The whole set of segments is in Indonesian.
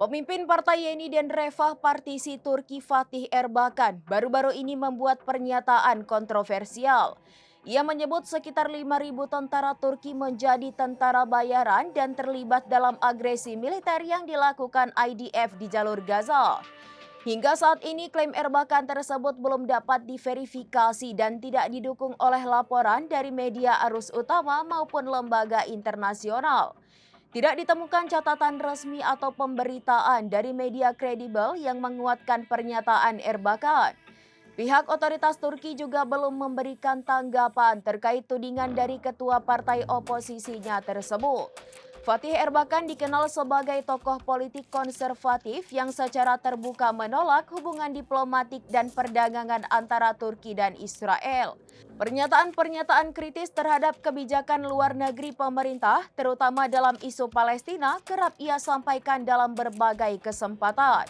Pemimpin Partai Yeniden Refah Partisi Turki Fatih Erbakan baru-baru ini membuat pernyataan kontroversial. Ia menyebut sekitar 5.000 tentara Turki menjadi tentara bayaran dan terlibat dalam agresi militer yang dilakukan IDF di jalur Gaza. Hingga saat ini klaim Erbakan tersebut belum dapat diverifikasi dan tidak didukung oleh laporan dari media arus utama maupun lembaga internasional. Tidak ditemukan catatan resmi atau pemberitaan dari media kredibel yang menguatkan pernyataan Erbakan. Pihak otoritas Turki juga belum memberikan tanggapan terkait tudingan dari ketua partai oposisinya tersebut. Fatih Erbakan dikenal sebagai tokoh politik konservatif yang secara terbuka menolak hubungan diplomatik dan perdagangan antara Turki dan Israel. Pernyataan-pernyataan kritis terhadap kebijakan luar negeri pemerintah, terutama dalam isu Palestina, kerap ia sampaikan dalam berbagai kesempatan.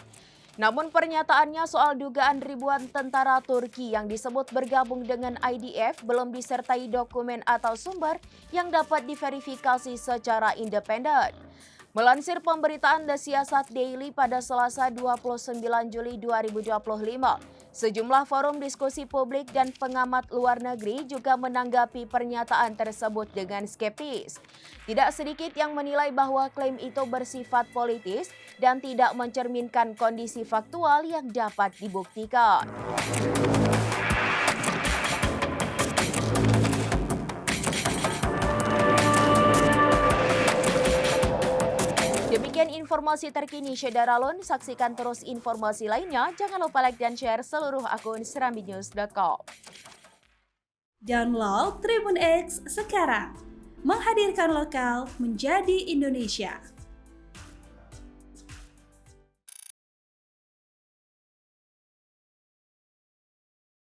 Namun pernyataannya soal dugaan ribuan tentara Turki yang disebut bergabung dengan IDF belum disertai dokumen atau sumber yang dapat diverifikasi secara independen. Melansir pemberitaan The Siasat Daily pada Selasa 29 Juli 2025, sejumlah forum diskusi publik dan pengamat luar negeri juga menanggapi pernyataan tersebut dengan skeptis. Tidak sedikit yang menilai bahwa klaim itu bersifat politis dan tidak mencerminkan kondisi faktual yang dapat dibuktikan. Demikian informasi terkini Syedaralun. Saksikan terus informasi lainnya. Jangan lupa like dan share seluruh akun serambinews.com. Download Tribun X sekarang. Menghadirkan lokal menjadi Indonesia.